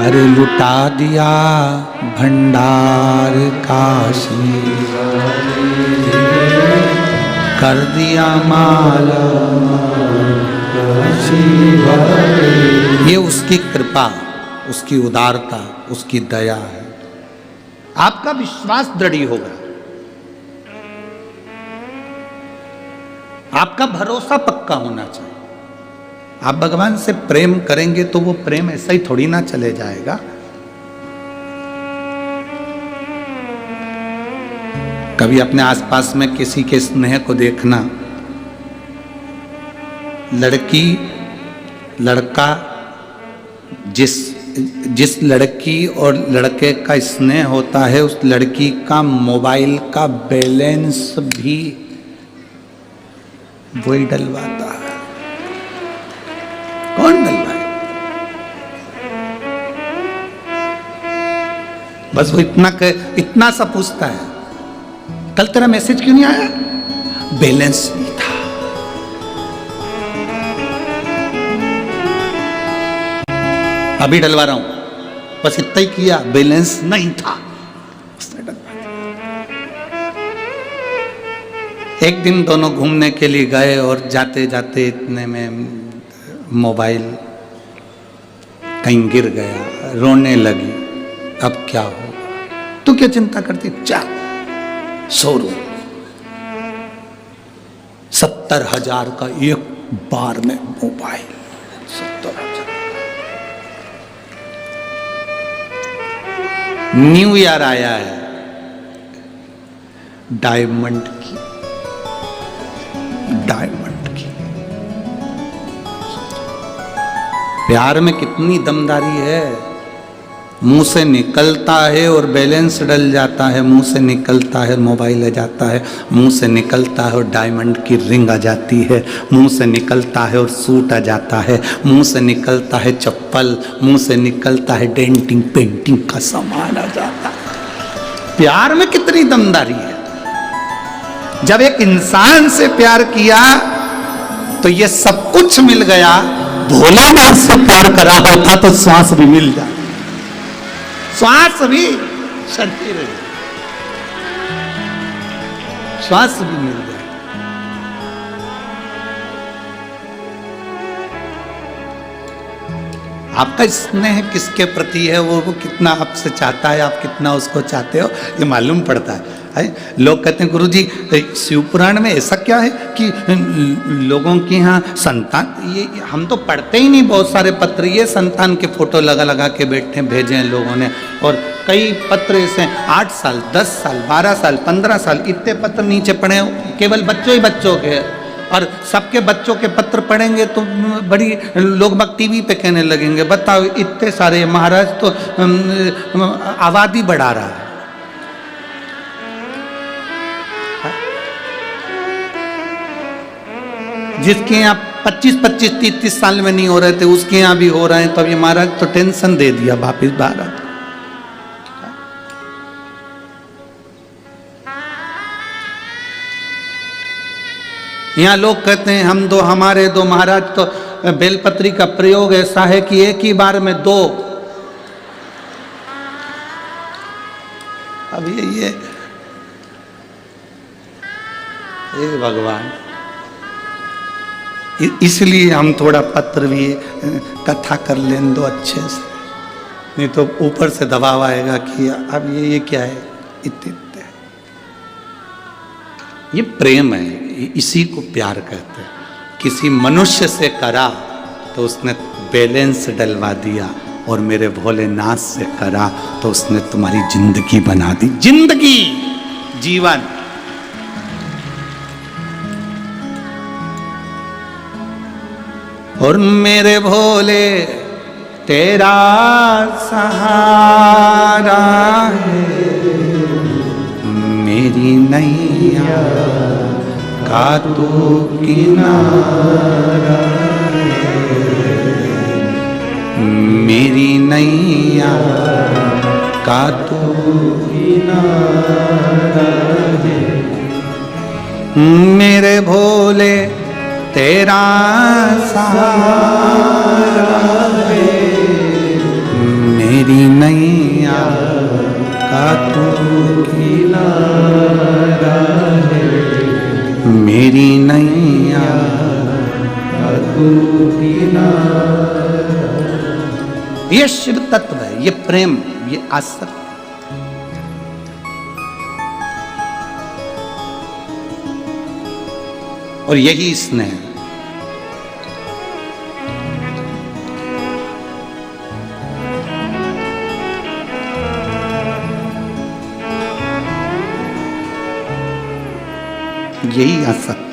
अरे लुटा दिया भंडार काशी, कर दिया माला। ये उसकी कृपा, उसकी उदारता, उसकी दया है। आपका विश्वास दृढ़ होगा, आपका भरोसा पक्का होना चाहिए। आप भगवान से प्रेम करेंगे तो वो प्रेम ऐसा ही थोड़ी ना चले जाएगा। कभी अपने आसपास में किसी के स्नेह को देखना, लड़की लड़का जिस लड़की और लड़के का स्नेह होता है, उस लड़की का मोबाइल का बैलेंस भी वही डलवाता है। कौन डलवाए? बस वो इतना सा पूछता है, कल तेरा मैसेज क्यों नहीं आया? बैलेंस नहीं था। अभी डलवा रहा हूं, बस इतना ही किया, बैलेंस नहीं था, उसने डलवा दिया। एक दिन दोनों घूमने के लिए गए और जाते जाते इतने में मोबाइल कहीं गिर गया, रोने लगी। अब क्या होगा? तू क्या चिंता करती? जा शोरूम 70,000 का एक बार में मोबाइल, 70,000। न्यू ईयर आया है, डायमंड की, डायमंड की। प्यार में कितनी दमदारी है। मुंह से निकलता है और बैलेंस डल जाता है, मुंह से निकलता है मोबाइल आ जाता है, मुंह से निकलता है और डायमंड की रिंग आ जाती है, मुंह से निकलता है और सूट आ जाता है, मुंह से निकलता है चप्पल, मुंह से निकलता है डेंटिंग पेंटिंग का सामान आ जाता है। प्यार में कितनी दमदारी है। जब एक इंसान से प्यार किया तो ये सब कुछ मिल गया। भोलेनाथ से प्यार करा होता तो श्वास भी मिल जाए, श्वास भी, शरीर श्वास भी मिल जाए। आपका स्नेह किसके प्रति है, वो कितना आपसे चाहता है, आप कितना उसको चाहते हो, ये मालूम पड़ता है। लोग कहते हैं गुरुजी शिव पुराण में ऐसा क्या है कि लोगों के यहाँ संतान, ये हम तो पढ़ते ही नहीं। बहुत सारे पत्र ये संतान के फोटो लगा लगा के बैठे भेजे हैं लोगों ने, और कई पत्र ऐसे 8 साल 10 साल 12 साल 15 साल इतने पत्र नीचे पड़े, केवल बच्चों ही बच्चों के। और सबके बच्चों के पत्र पढ़ेंगे तो बड़ी लोग बाग टीवी पे कहने लगेंगे, बताओ इतने सारे, महाराज तो आबादी बढ़ा रहा है। जिसके यहाँ 25-25 30 साल में नहीं हो रहे थे, उसके यहाँ भी हो रहे हैं। तो अभी महाराज तो टेंशन दे दिया वापिस भारत। यहाँ लोग कहते हैं हम दो हमारे दो। महाराज तो बेलपत्री का प्रयोग ऐसा है कि एक ही बार में 2। अब ये भगवान, इसलिए हम थोड़ा पत्र भी कथा कर लें दो अच्छे से, नहीं तो ऊपर से दबाव आएगा कि अब ये क्या है, इतने। ये प्रेम है, इसी को प्यार कहते हैं। किसी मनुष्य से करा तो उसने बैलेंस डलवा दिया, और मेरे भोलेनाथ से करा तो उसने तुम्हारी जिंदगी बना दी। जिंदगी, जीवन। और मेरे भोले तेरा सहारा है, मेरी नैया का तू किनारा है, मेरी नैया का तू किनारा है। मेरे भोले तेरा सहारा है, ये शिव तत्व है, ये प्रेम, ये आसक्ति। और यही स्नेह। यही आसक्ति।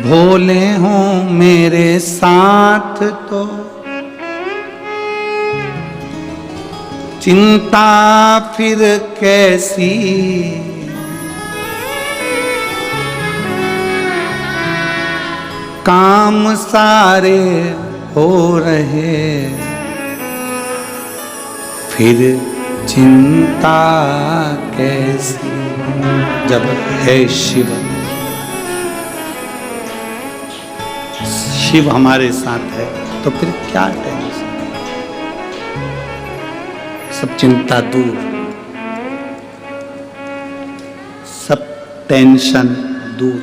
भोले हो मेरे साथ तो चिंता फिर कैसी, काम सारे हो रहे फिर चिंता कैसी। जब है शिव, शिव हमारे साथ है तो फिर क्या टेंशन, सब चिंता दूर, सब टेंशन दूर,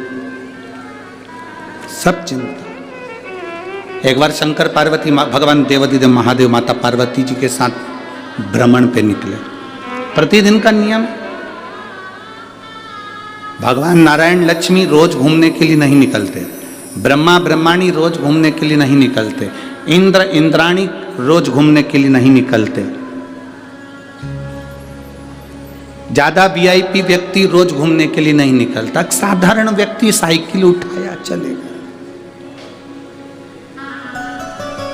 सब चिंता। एक बार शंकर पार्वती भगवान देवाधिदेव महादेव माता पार्वती जी के साथ भ्रमण पे निकले। प्रतिदिन का नियम, भगवान नारायण लक्ष्मी रोज घूमने के लिए नहीं निकलते, ब्रह्मा ब्रह्माणी रोज घूमने के लिए नहीं निकलते, इंद्र इंद्राणी रोज घूमने के लिए नहीं निकलते, ज्यादा वीआईपी व्यक्ति रोज घूमने के लिए नहीं निकलता, साधारण व्यक्ति साइकिल उठाया चलेगा।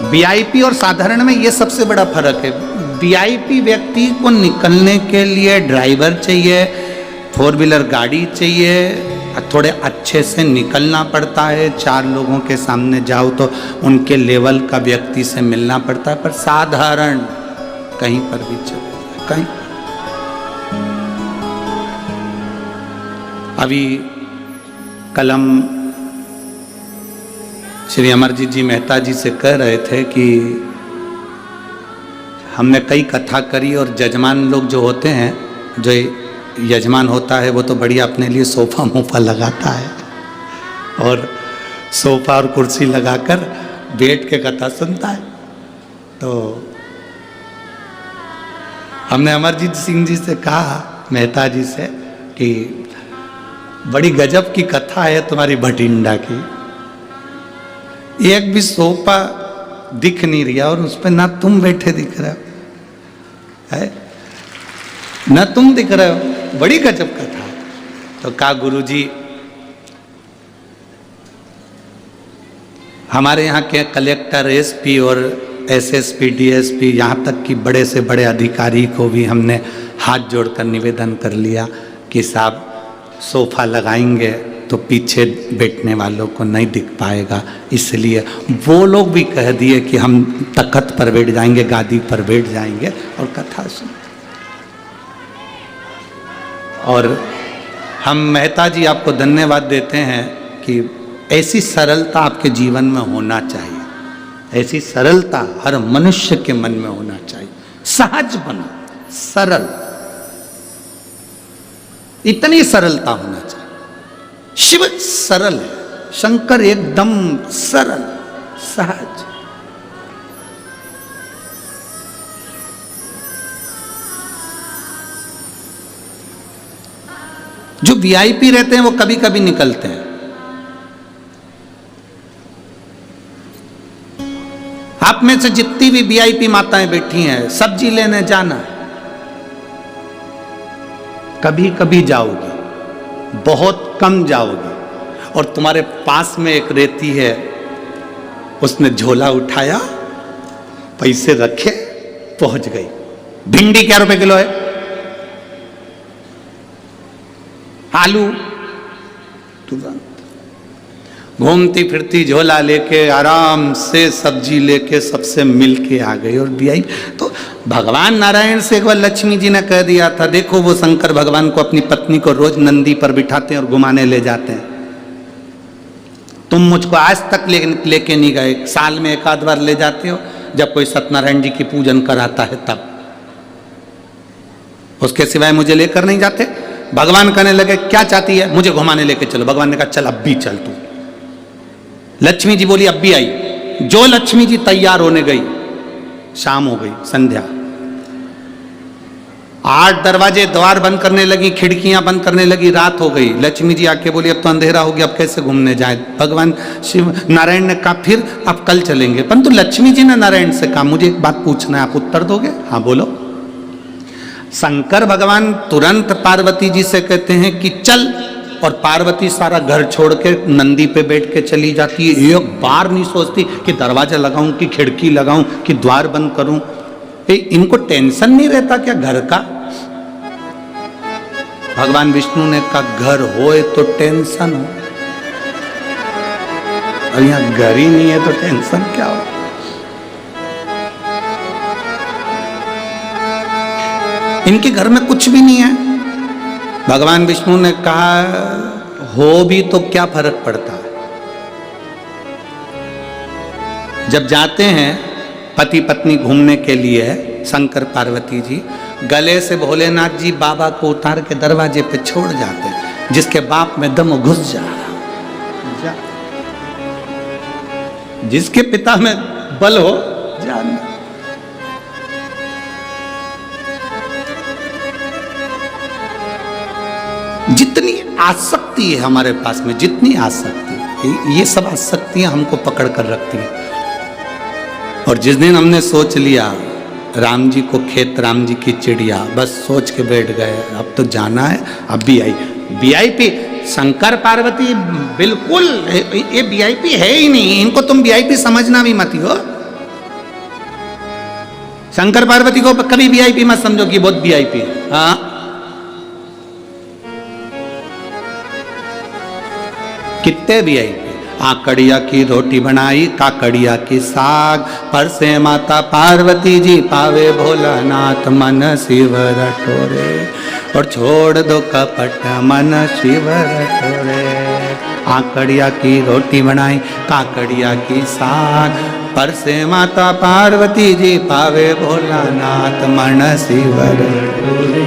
वीआईपी और साधारण में यह सबसे बड़ा फर्क है। वीआईपी व्यक्ति को निकलने के लिए ड्राइवर चाहिए, 4 व्हीलर गाड़ी चाहिए, थोड़े अच्छे से निकलना पड़ता है, 4 लोगों के सामने जाओ तो उनके लेवल का व्यक्ति से मिलना पड़ता है। पर साधारण कहीं पर भी चले, कहीं। अभी कलम श्री अमरजीत जी मेहता जी से कह रहे थे कि हमने कई कथा करी और जजमान लोग जो होते हैं, जो यजमान होता है वो तो बढ़िया अपने लिए सोफा मोफा लगाता है और सोफा और कुर्सी लगाकर बैठ के कथा सुनता है। तो हमने अमरजीत सिंह जी से कहा, मेहता जी से, कि बड़ी गजब की कथा है तुम्हारी भटिंडा की, एक भी सोफा दिख नहीं रहा और उस पर ना तुम बैठे दिख रहे हो है, ना तुम दिख रहे हो, बड़ी गजब कथा। तो कहा गुरुजी हमारे यहाँ के कलेक्टर, एसपी और एसएसपी, डीएसपी, यहाँ तक कि बड़े से बड़े अधिकारी को भी हमने हाथ जोड़कर निवेदन कर लिया कि साहब सोफा लगाएंगे तो पीछे बैठने वालों को नहीं दिख पाएगा, इसलिए वो लोग भी कह दिए कि हम तख्त पर बैठ जाएंगे, गादी पर बैठ जाएंगे और कथा सुन। और हम मेहता जी आपको धन्यवाद देते हैं कि ऐसी सरलता आपके जीवन में होना चाहिए, ऐसी सरलता हर मनुष्य के मन में होना चाहिए। सहज बनो, सरल, इतनी सरलता होना चाहिए। शिव सरल है, शंकर एकदम सरल, सहज। जो वीआईपी रहते हैं वो कभी कभी निकलते हैं। आप में से जितनी भी वीआईपी माताएं बैठी हैं, सब्जी लेने जाना है, कभी कभी जाओगी, बहुत कम जाओगी, और तुम्हारे पास में एक रहती है, उसने झोला उठाया, पैसे रखे, पहुंच गई। भिंडी क्या रुपए किलो है, आलू तुरंत घूमती फिरती झोला लेके आराम से सब्जी लेके सबसे मिल के आ गई। और भी आई तो भगवान नारायण से एक बार लक्ष्मी जी ने कह दिया था, देखो वो शंकर भगवान को, अपनी पत्नी को रोज नंदी पर बिठाते हैं और घुमाने ले जाते हैं, तुम मुझको आज तक लेके नहीं गए, साल में एक आध बार ले जाते हो जब कोई सत्यनारायण जी की पूजन कराता है तब। उसके सिवाय मुझे लेकर नहीं जाते। भगवान कहने लगे क्या चाहती है, मुझे घुमाने लेके चलो। भगवान ने कहा चल अब भी चल तू। लक्ष्मी जी बोली अब भी आई। जो लक्ष्मी जी तैयार होने गई, शाम हो गई, संध्या। 8 दरवाजे द्वार बंद करने लगी, खिड़कियां बंद करने लगी, रात हो गई। लक्ष्मी जी आके बोली अब तो अंधेरा हो गया, अब कैसे घूमने जाए। भगवान शिव नारायण ने कहा फिर अब कल चलेंगे। परंतु लक्ष्मी जी ने नारायण से कहा मुझे एक बात पूछना है, आप उत्तर दोगे? हाँ बोलो। शंकर भगवान तुरंत पार्वती जी से कहते हैं कि चल, और पार्वती सारा घर छोड़ के नंदी पे बैठ के चली जाती है। एक बार नहीं सोचती कि दरवाजा लगाऊं कि खिड़की लगाऊं कि द्वार बंद करूं। इनको टेंशन नहीं रहता क्या घर का? भगवान विष्णु ने कहा घर होए तो टेंशन हो, और यहां घर ही नहीं है तो टेंशन क्या हो? इनके घर में कुछ भी नहीं है। भगवान विष्णु ने कहा हो भी तो क्या फर्क पड़ता है। जब जाते हैं पति पत्नी घूमने के लिए, शंकर पार्वती जी गले से भोलेनाथ जी बाबा को उतार के दरवाजे पे छोड़ जाते हैं। जिसके बाप में दम घुस जा, जिसके पिता में बल हो जाना। जितनी आसक्ति है हमारे पास में, जितनी आसक्ति, ये सब आसक्तियां हमको पकड़ कर रखती हैं। और जिस दिन हमने सोच लिया राम जी को खेत, राम जी की चिड़िया, बस सोच के बैठ गए अब तो जाना है, अब भी आई वीआईपी। शंकर पार्वती बिल्कुल ये वीआईपी है ही नहीं, इनको तुम वीआईपी समझना भी मत हो। शंकर पार्वती को कभी वीआईपी मत समझो कि बहुत वीआईपी है। हाँ, कितने वीआईपी। आकड़िया की रोटी बनाई, काकड़िया की साग, पर से माता पार्वती जी पावे भोलानाथ मन शिव रटोरे। और छोड़ दो कपट मन शिव रटोरे। आकड़िया की रोटी बनाई, काकड़िया की साग, पर से माता पार्वती जी पावे भोलानाथ मन शिव रटोरे।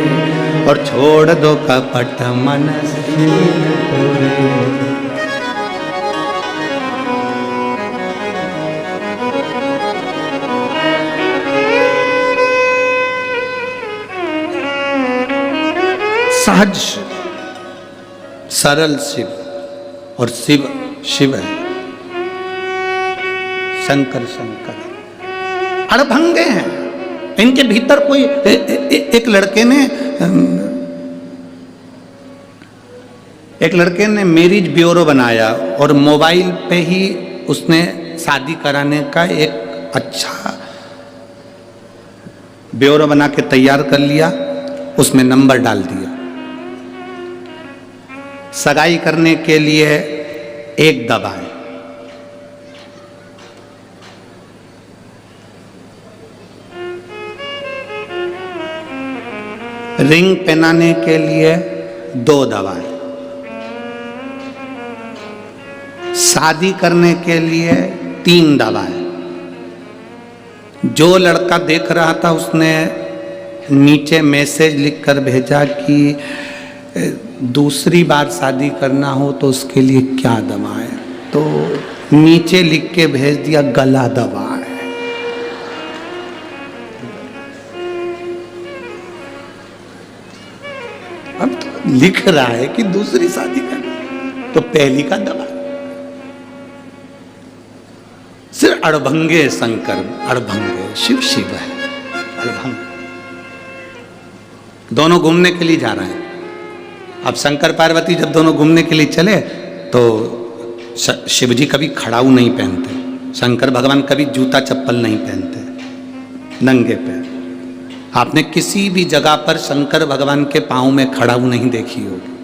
और छोड़ दो कपट मन शिव रटोरे। सहज शिव, सरल शिव, और शिव शिव है, शंकर शंकर है। अड़भंगे हैं इनके भीतर। कोई एक लड़के ने मैरिज ब्यूरो बनाया और मोबाइल पे ही उसने शादी कराने का एक अच्छा ब्यूरो बना के तैयार कर लिया, उसमें नंबर डाल दिया। सगाई करने के लिए एक दबाएं, रिंग पहनाने के लिए 2 दबाएं, शादी करने के लिए 3 दबाएं। जो लड़का देख रहा था उसने नीचे मैसेज लिखकर भेजा कि दूसरी बार शादी करना हो तो उसके लिए क्या दबाएं। तो नीचे लिख के भेज दिया गला दबाएं। अब तो लिख रहा है कि दूसरी शादी करना, तो पहली का दबा। सिर्फ अड़भंगे शंकर, अड़भंगे शिव शिव है, अड़भंग। दोनों घूमने के लिए जा रहे हैं। अब शंकर पार्वती जब दोनों घूमने के लिए चले तो शिव जी कभी खड़ाऊ नहीं पहनते, शंकर भगवान कभी जूता चप्पल नहीं पहनते, नंगे पैर। आपने किसी भी जगह पर शंकर भगवान के पाँव में खड़ाऊ नहीं देखी होगी।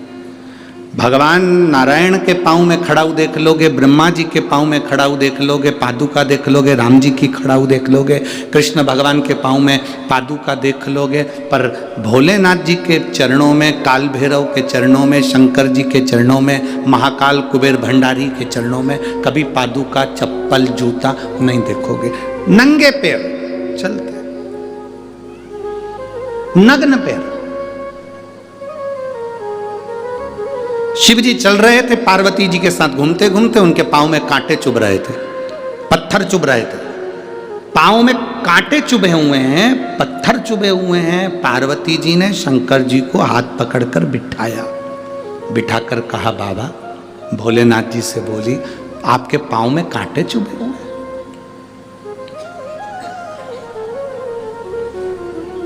भगवान नारायण के पाँव में खड़ाऊ देख लोगे, ब्रह्मा जी के पाँव में खड़ाऊ देख लोगे, पादुका देख लोगे, राम जी की खड़ाऊ देख लोगे, कृष्ण भगवान के पाँव में पादुका देख लोगे। पर भोलेनाथ जी के चरणों में, काल भैरव के चरणों में, शंकर जी के चरणों में, महाकाल कुबेर भंडारी के चरणों में कभी पादुका, चप्पल, जूता नहीं देखोगे। नंगे पैर चलते, नग्न पैर। शिव जी चल रहे थे, पार्वती जी के साथ घूमते घूमते उनके पाँव में कांटे चुभ रहे थे, पत्थर चुभ रहे थे। पाँव में कांटे चुभे हुए हैं, पत्थर चुभे हुए हैं। पार्वती जी ने शंकर जी को हाथ पकड़कर बिठाया, बिठाकर कहा, बाबा, भोलेनाथ जी से बोली, आपके पाँव में कांटे चुभे हुए हैं।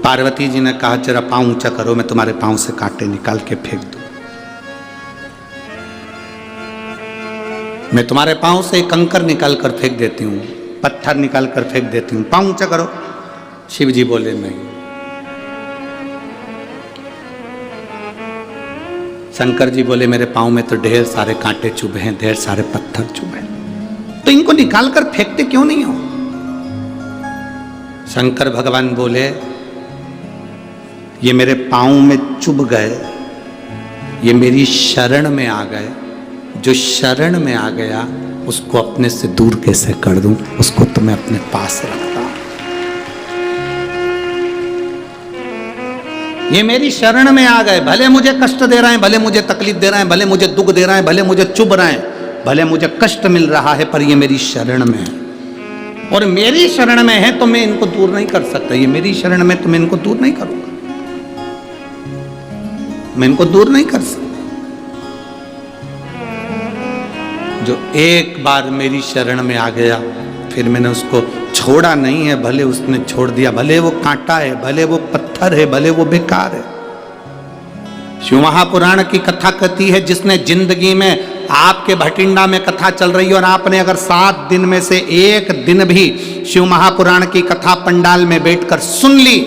पार्वती जी ने कहा, जरा पाँव ऊंचा करो, मैं तुम्हारे पाँव से कांटे निकाल के फेंक दूं। मैं तुम्हारे पाँव से एक कंकर निकाल कर फेंक देती हूँ, पत्थर निकाल कर फेंक देती हूँ, पाँव ऊंचा करो। शिव जी बोले, नहीं। शंकर जी बोले, मेरे पाँव में तो ढेर सारे कांटे चुभे हैं, ढेर सारे पत्थर चुभे हैं, तो इनको निकाल कर फेंकते क्यों नहीं हो? शंकर भगवान बोले, ये मेरे पाँव में चुभ गए, ये मेरी शरण में आ गए। जो शरण में आ गया उसको अपने से दूर कैसे कर दूं? उसको तो मैं अपने पास रखता हूं। ये मेरी शरण में आ गए, भले मुझे कष्ट दे रहे हैं, भले मुझे तकलीफ दे रहे हैं, भले मुझे दुख दे रहे हैं, भले मुझे चुभ रहे हैं, भले मुझे कष्ट मिल रहा है, पर ये मेरी शरण में है। और मेरी शरण में है तो मैं इनको दूर नहीं कर सकता। ये मेरी शरण में तो मैं इनको दूर नहीं करूंगा, मैं इनको दूर नहीं कर सकता। जो एक बार मेरी शरण में आ गया, फिर मैंने उसको छोड़ा नहीं है। भले उसने छोड़ दिया, भले वो कांटा है, भले वो पत्थर है, भले वो बेकार है। शिव महापुराण की कथा कहती है, जिसने जिंदगी में आपके भटिंडा में कथा चल रही है और आपने अगर 7 दिन में से एक दिन भी शिव महापुराण की कथा पंडाल में बैठकर सुन ली,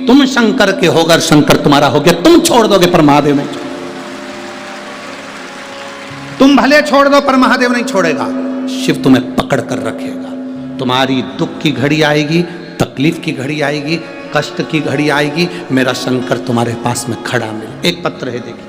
तुम शंकर के होकर शंकर तुम्हारा हो गया। तुम छोड़ दोगे पर महादेव नहीं छोड़, तुम भले छोड़ दो पर महादेव नहीं छोड़ेगा। शिव तुम्हें पकड़ कर रखेगा। तुम्हारी दुख की घड़ी आएगी, तकलीफ की घड़ी आएगी, कष्ट की घड़ी आएगी, मेरा शंकर तुम्हारे पास में खड़ा मिले। एक पत्र है, देखिए,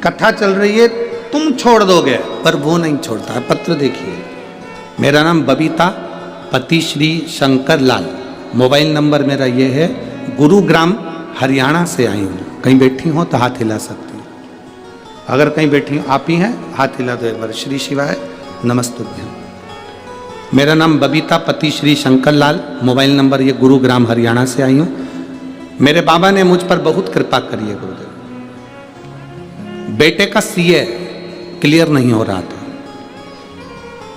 कथा चल रही है, तुम छोड़ दोगे पर वो नहीं छोड़ता है। पत्र देखिए, मेरा नाम बबीता पति श्री शंकर लाल, मोबाइल नंबर मेरा ये है, गुरुग्राम हरियाणा से आई हूँ। कहीं बैठी हो तो हाथ हिला सकती हूँ, अगर कहीं बैठी हो, आप ही हैं, हाथ हिला दो एक बार। श्री शिवाय नमस्तुभ्यं। मेरा नाम बबीता पति श्री शंकर लाल, मोबाइल नंबर ये, गुरुग्राम हरियाणा से आई हूँ। मेरे बाबा ने मुझ पर बहुत कृपा करी है गुरुदेव। बेटे का सीए क्लियर नहीं हो रहा था,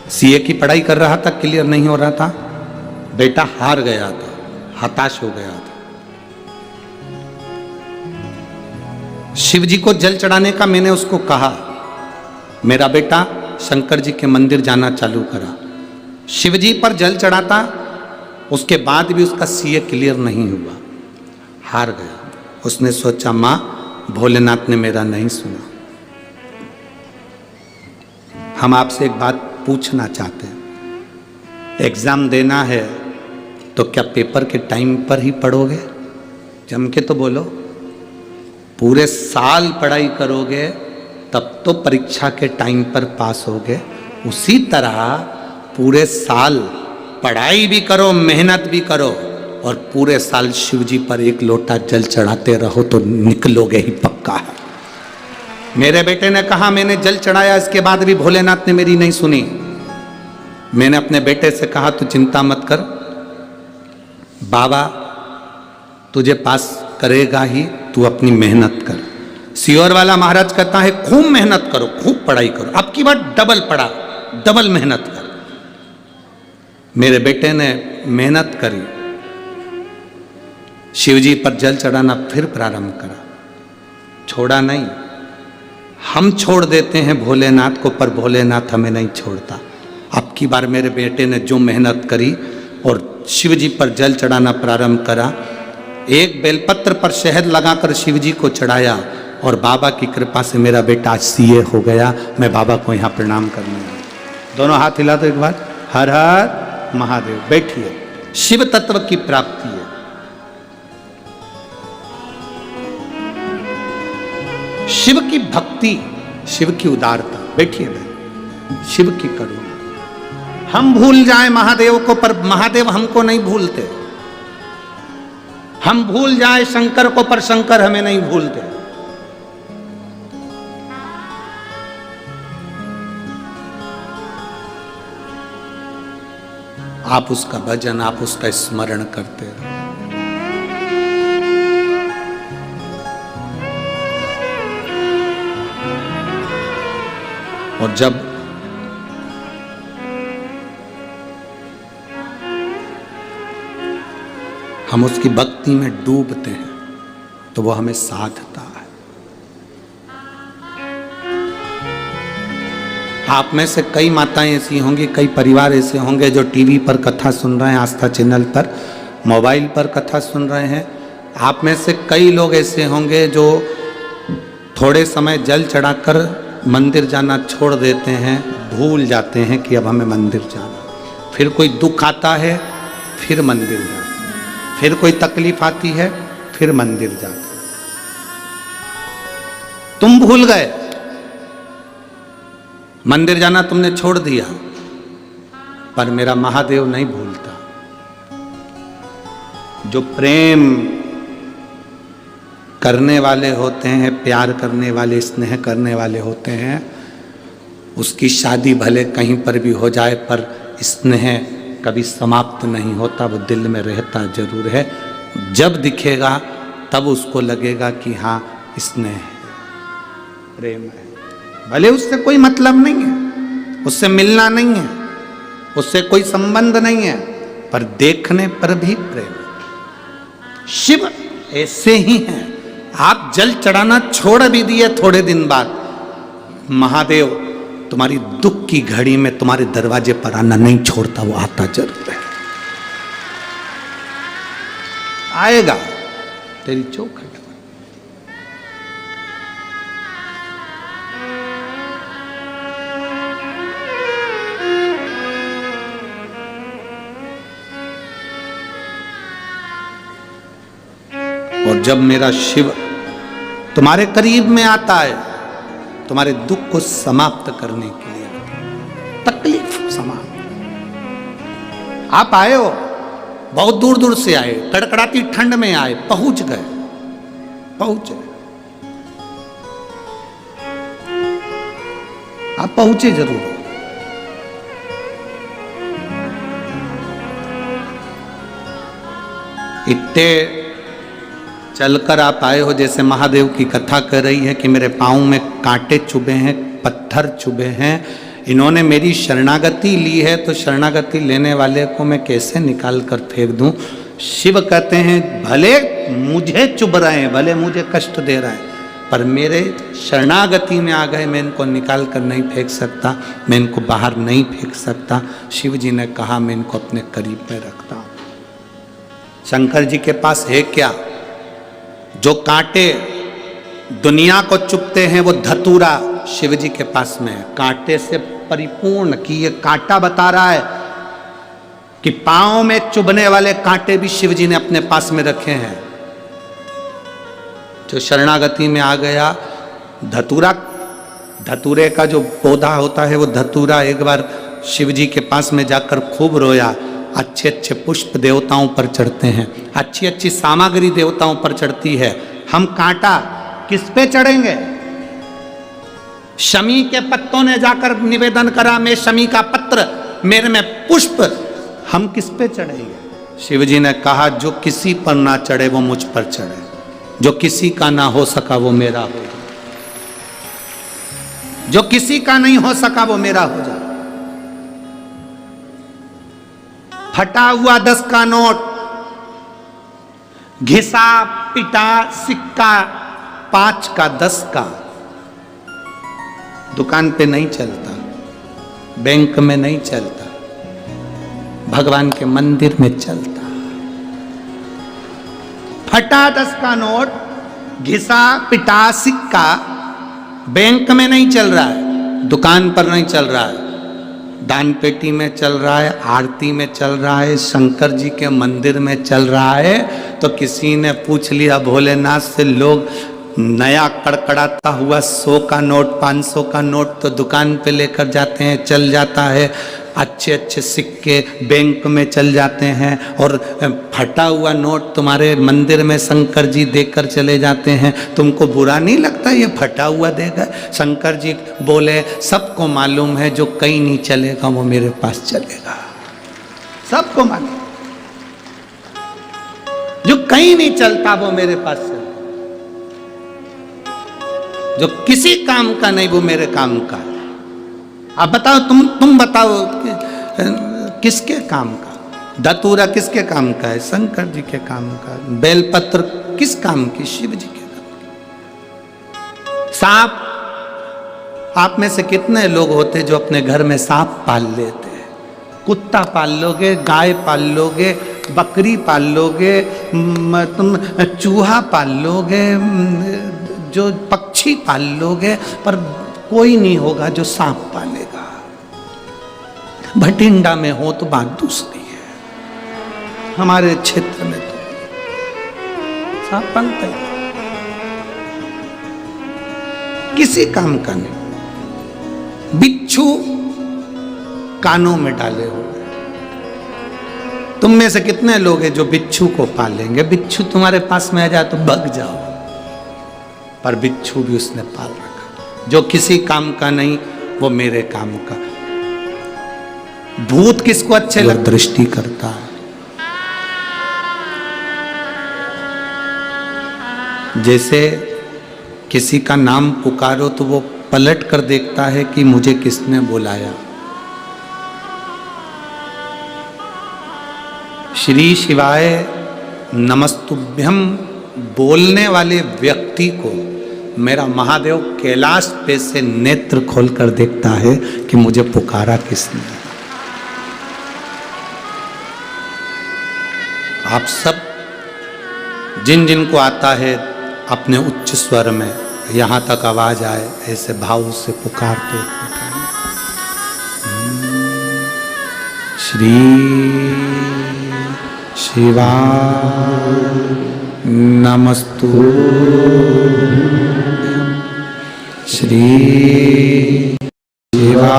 सीए की पढ़ाई कर रहा था, क्लियर नहीं हो रहा था। बेटा हार गया था, हताश हो गया था। शिव जी को जल चढ़ाने का मैंने उसको कहा, मेरा बेटा शंकर जी के मंदिर जाना चालू करा। शिव जी पर जल चढ़ाता, उसके बाद भी उसका सीए क्लियर नहीं हुआ, हार गया। उसने सोचा, माँ भोलेनाथ ने मेरा नहीं सुना। हम आपसे एक बात पूछना चाहते हैं, एग्जाम देना है तो क्या पेपर के टाइम पर ही पढ़ोगे? जम के तो बोलो। पूरे साल पढ़ाई करोगे तब तो परीक्षा के टाइम पर पास होगे। उसी तरह पूरे साल पढ़ाई भी करो, मेहनत भी करो, और पूरे साल शिव जी पर एक लोटा जल चढ़ाते रहो तो निकलोगे ही पक्का है। मेरे बेटे ने कहा, मैंने जल चढ़ाया, इसके बाद भी भोलेनाथ ने मेरी नहीं सुनी। मैंने अपने बेटे से कहा, तू चिंता मत कर, बाबा तुझे पास करेगा ही, तू अपनी मेहनत कर। सियोर वाला महाराज कहता है, खूब मेहनत करो, खूब पढ़ाई करो, अब की बार डबल पढ़ा, डबल मेहनत कर। मेरे बेटे ने मेहनत करी, शिवजी पर जल चढ़ाना फिर प्रारंभ करा, छोड़ा नहीं। हम छोड़ देते हैं भोलेनाथ को, पर भोलेनाथ हमें नहीं छोड़ता। अब की बार मेरे बेटे ने जो मेहनत करी और शिव जी पर जल चढ़ाना प्रारंभ करा। एक बेलपत्र पर शहद लगाकर शिव जी को चढ़ाया और बाबा की कृपा से मेरा बेटा आज सीए हो गया। मैं बाबा को यहाँ प्रणाम करने आया। दोनों हाथ हिला दो एक बार। हर हर महादेव। बैठिए। शिव तत्व की प्राप्ति है। शिव की भक्ति, शिव की उदारता। बैठिए बहन। शिव की करुणा। हम भूल जाएं महादेव को, पर महादेव हमको नहीं भूलते। हम भूल जाएं शंकर को, पर शंकर हमें नहीं भूलते। आप उसका भजन, आप उसका स्मरण करते रहो। और जब हम उसकी भक्ति में डूबते हैं तो वो हमें साधता है। आप में से कई माताएं ऐसी होंगी, कई परिवार ऐसे होंगे जो टीवी पर कथा सुन रहे हैं, आस्था चैनल पर, मोबाइल पर कथा सुन रहे हैं। आप में से कई लोग ऐसे होंगे जो थोड़े समय जल चढ़ाकर मंदिर जाना छोड़ देते हैं, भूल जाते हैं कि अब हमें मंदिर जाना। फिर कोई दुख आता है, फिर मंदिर जाते हैं। फिर कोई तकलीफ आती है, फिर मंदिर जाते हैं। तुम भूल गए, मंदिर जाना तुमने छोड़ दिया, पर मेरा महादेव नहीं भूलता। जो प्रेम करने वाले होते हैं, प्यार करने वाले, स्नेह करने वाले होते हैं, उसकी शादी भले कहीं पर भी हो जाए, पर स्नेह कभी समाप्त नहीं होता। वो दिल में रहता जरूर है। जब दिखेगा तब उसको लगेगा कि हाँ स्नेह है, प्रेम है। भले उससे कोई मतलब नहीं है, उससे मिलना नहीं है, उससे कोई संबंध नहीं है, पर देखने पर भी प्रेम है। शिव ऐसे ही हैं। आप जल चढ़ाना छोड़ भी दिए, थोड़े दिन बाद महादेव तुम्हारी दुख की घड़ी में तुम्हारे दरवाजे पर आना नहीं छोड़ता। वो आता जरूर है, आएगा। तेरी चौक है। और जब मेरा शिव तुम्हारे करीब में आता है, तुम्हारे दुख को समाप्त करने के लिए, तकलीफ समाप्त। आप आए हो, बहुत दूर दूर से आए, कड़कड़ाती ठंड में आए, पहुंच गए, पहुंचे। आप पहुंचे जरूर हो। इतने चलकर आप आए हो, जैसे महादेव की कथा कर रही है कि मेरे पाँव में कांटे चुभे हैं, पत्थर चुभे हैं, इन्होंने मेरी शरणागति ली है, तो शरणागति लेने वाले को मैं कैसे निकाल कर फेंक दूं। शिव कहते हैं भले मुझे चुभ रहे हैं, भले मुझे कष्ट दे रहे हैं, पर मेरे शरणागति में आ गए, मैं इनको निकाल कर नहीं फेंक सकता, मैं इनको बाहर नहीं फेंक सकता। शिव जी ने कहा मैं इनको अपने करीब में रखता हूँ। शंकर जी के पास है क्या? जो कांटे दुनिया को चुभते हैं वो धतूरा शिव जी के पास में है, कांटे से परिपूर्ण। कि ये कांटा बता रहा है कि पांव में चुभने वाले कांटे भी शिव जी ने अपने पास में रखे हैं। जो शरणागति में आ गया, धतूरा, धतूरे का जो पौधा होता है वो धतूरा, एक बार शिव जी के पास में जाकर खूब रोया। अच्छे अच्छे पुष्प देवताओं पर चढ़ते हैं, अच्छी अच्छी सामग्री देवताओं पर चढ़ती है, हम कांटा किस पे चढ़ेंगे? शमी के पत्तों ने जाकर निवेदन करा, मैं शमी का पत्र, मेरे में पुष्प, हम किस पे चढ़ेंगे? शिव जी ने कहा जो किसी पर ना चढ़े वो मुझ पर चढ़े, जो किसी का ना हो सका वो मेरा हो जाए, जो किसी का नहीं हो सका वो मेरा हो जाए। फटा हुआ 10 का नोट, घिसा पिटा सिक्का 5 का 10 का दुकान पे नहीं चलता, बैंक में नहीं चलता, भगवान के मंदिर में चलता। फटा 10 का नोट, घिसा पिटा सिक्का बैंक में नहीं चल रहा है, दुकान पर नहीं चल रहा है, दान पेटी में चल रहा है, आरती में चल रहा है, शंकर जी के मंदिर में चल रहा है। तो किसी ने पूछ लिया भोलेनाथ से, लोग नया कड़कड़ाता हुआ 100 का नोट 500 का नोट तो दुकान पे लेकर जाते हैं, चल जाता है, अच्छे अच्छे सिक्के बैंक में चल जाते हैं, और फटा हुआ नोट तुम्हारे मंदिर में शंकर जी देकर चले जाते हैं। तुमको बुरा नहीं लगता ये फटा हुआ देगा? शंकर जी बोले सबको मालूम है जो कहीं नहीं चलेगा वो मेरे पास चलेगा। सबको मालूम, जो कहीं नहीं चलता वो मेरे पास चलेगा, जो किसी काम का नहीं वो मेरे काम का है। आप बताओ, तुम बताओ किसके काम का? धतूरा किसके काम का है? शंकर जी के काम का। बेलपत्र किस काम की? शिव जी के काम की। सांप, आप में से कितने लोग होते जो अपने घर में सांप पाल लेते हैं? कुत्ता पाल लोगे, गाय पाल लोगे, बकरी पाल लोगे, तुम चूहा पाल लोगे, जो पक्षी पाल लोगे, पर कोई नहीं होगा जो सांप पालेगा। भटिंडा में हो तो बात दूसरी है, हमारे क्षेत्र में तो सांप पालते हैं, किसी काम का नहीं। बिच्छू कानों में डाले हुए, तुम में से कितने लोग हैं जो बिच्छू को पालेंगे? बिच्छू तुम्हारे पास में आ जाए तो भग जाओ, पर बिच्छू भी उसने पाल रखा। जो किसी काम का नहीं वो मेरे काम का। भूत किसको अच्छे लगते? दृष्टि करता है। जैसे किसी का नाम पुकारो तो वो पलट कर देखता है कि मुझे किसने बुलाया। श्री शिवाय नमस्तुभ्यम बोलने वाले व्यक्ति को मेरा महादेव कैलाश पे से नेत्र खोलकर देखता है कि मुझे पुकारा किसने। आप सब जिन जिन को आता है अपने उच्च स्वर में यहाँ तक आवाज आए, ऐसे भाव से पुकारते श्री शिवा नमस्तु श्री शिवा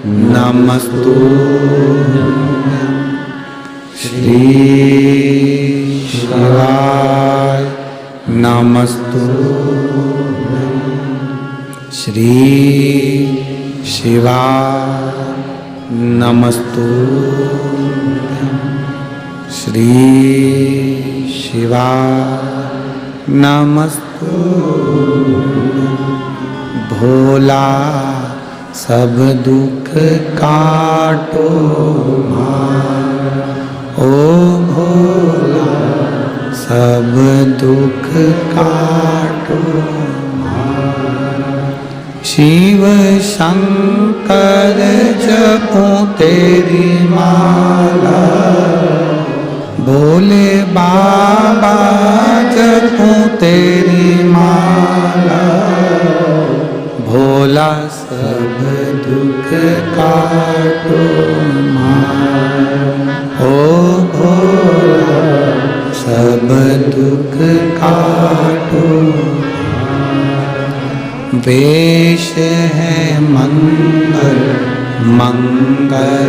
नमस्तु श्री शिवाय नमस्तु श्री शिवाय नमस्तु श्री शिवाय नमस्तु। भोला सब दुख काटो ओ भोला सब दुख काटो। शिव शंकर जपूं तेरी माला, भोले बाबा जपूं तेरी माला। भोला सब दुख काटो ओ भोला सब दुख काटो। वेश है मंगल मंगलकारी,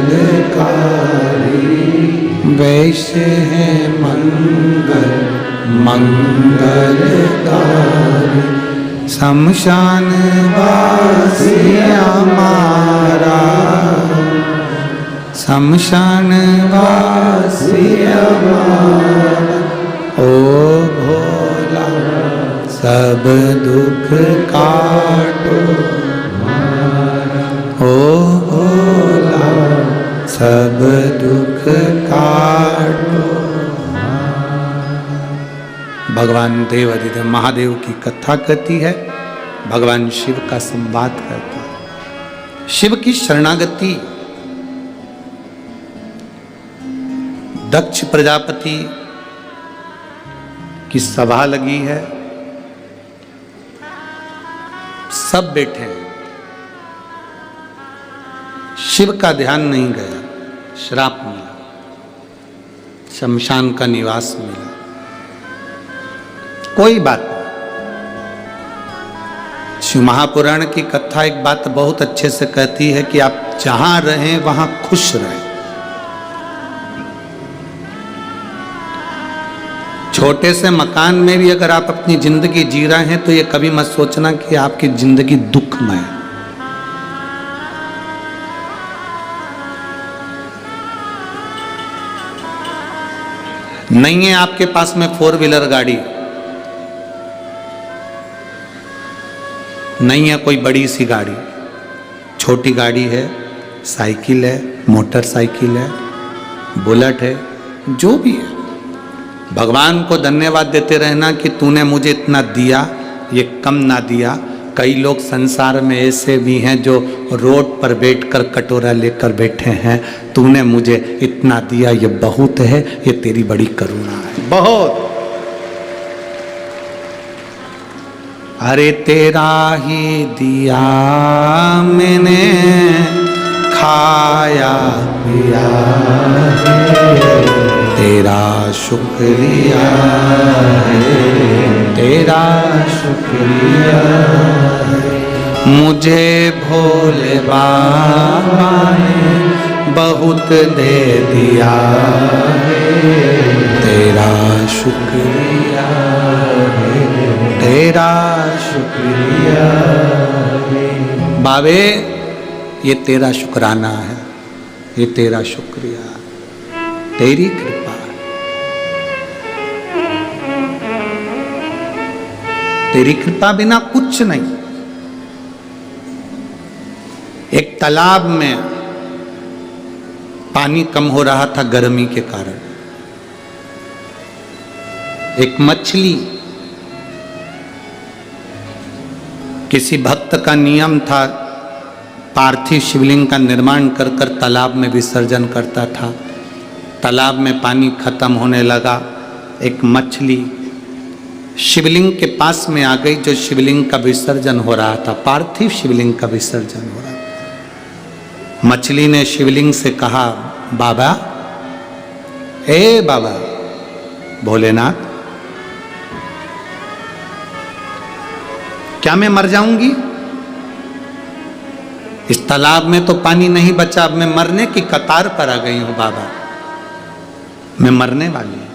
वेश है मंगल मंगलकारी। शमशान वासी हमारा, शमशान वासी हमारा। ओ भोला सब दुख काटो ओ भोला सब दुख काटो। भगवान देव अधिदेव महादेव की कथा करती है, भगवान शिव का संवाद करता है। शिव की शरणागति दक्ष प्रजापति की सभा लगी है, सब बैठे हैं। शिव का ध्यान नहीं गया, श्राप मिला, शमशान का निवास मिला। कोई बात नहीं। शिव महापुराण की कथा एक बात बहुत अच्छे से कहती है कि आप जहां रहें वहां खुश रहें। छोटे से मकान में भी अगर आप अपनी जिंदगी जी रहे हैं तो ये कभी मत सोचना कि आपकी जिंदगी दुखमय है। नहीं है आपके पास में 4 व्हीलर गाड़ी, नहीं है कोई बड़ी सी गाड़ी, छोटी गाड़ी है, साइकिल है, मोटरसाइकिल है, बुलेट है, जो भी है, भगवान को धन्यवाद देते रहना कि तूने मुझे इतना दिया, ये कम ना दिया। कई लोग संसार में ऐसे भी हैं जो रोड पर बैठकर कटोरा लेकर बैठे हैं। तूने मुझे इतना दिया, ये बहुत है, ये तेरी बड़ी करुणा है, बहुत। अरे तेरा ही दिया मैंने खाया पिया, तेरा शुक्रिया है, तेरा शुक्रिया है। मुझे भोले बाबा ने बहुत दे दिया है, तेरा शुक्रिया है, तेरा शुक्रिया है। बाबे ये तेरा शुक्राना है, ये तेरा शुक्रिया, तेरी कृपा। तेरी कृपा बिना कुछ नहीं। एक तालाब में पानी कम हो रहा था गर्मी के कारण। एक मछली, किसी भक्त का नियम था, पार्थिव शिवलिंग का निर्माण कर कर तालाब में विसर्जन करता था। तालाब में पानी खत्म होने लगा। एक मछली शिवलिंग के पास में आ गई, जो शिवलिंग का विसर्जन हो रहा था, पार्थिव शिवलिंग का विसर्जन हो रहा था। मछली ने शिवलिंग से कहा, बाबा, ए बाबा भोलेनाथ, क्या मैं मर जाऊंगी? इस तालाब में तो पानी नहीं बचा, अब मैं मरने की कतार पर आ गई हूं बाबा, मैं मरने वाली हूं।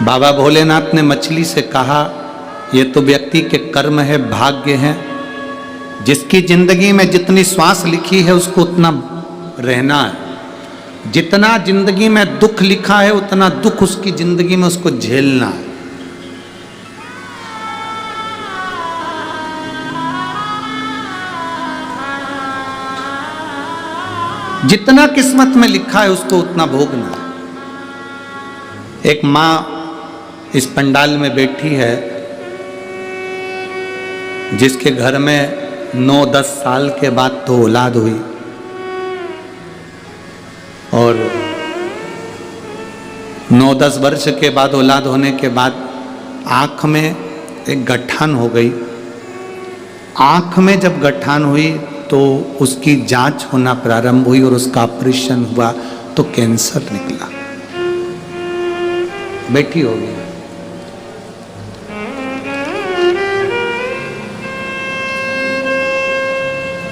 बाबा भोलेनाथ ने मछली से कहा, यह तो व्यक्ति के कर्म है, भाग्य है, जिसकी जिंदगी में जितनी श्वास लिखी है उसको उतना रहना है। जितना जिंदगी में दुख लिखा है उतना दुख उसकी जिंदगी में उसको झेलना है। जितना किस्मत में लिखा है उसको उतना भोगना है। एक माँ इस पंडाल में बैठी है, जिसके घर में 9-10 साल के बाद तो औलाद हुई, और 9-10 वर्ष के बाद औलाद होने के बाद आँख में एक गठान हो गई। आँख में जब गठान हुई तो उसकी जांच होना प्रारंभ हुई और उसका ऑपरेशन हुआ तो कैंसर निकला, बेटी हो गई।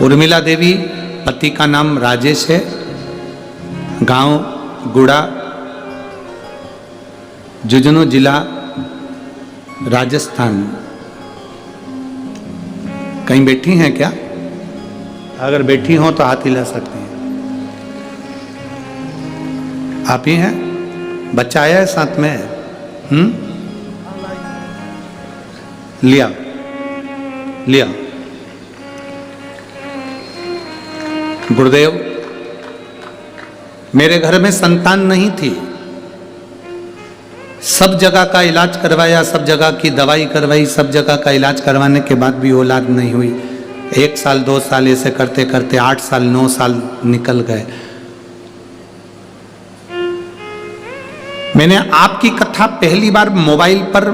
उर्मिला देवी, पति का नाम राजेश है, गांव गुड़ा, झुंझुनू जिला, राजस्थान। कहीं बैठी हैं क्या? अगर बैठी हो तो हाथ हिला सकते हैं। आप ही हैं? बच्चा आया है साथ में? लिया लिया। गुरुदेव, मेरे घर में संतान नहीं थी, सब जगह का इलाज करवाया, सब जगह की दवाई करवाई, सब जगह का इलाज करवाने के बाद भी औलाद नहीं हुई। 1 साल 2 साल ऐसे करते करते 8 साल 9 साल निकल गए। मैंने आपकी कथा पहली बार मोबाइल पर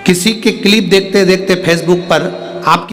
किसी के क्लिप देखते देखते फेसबुक पर आपकी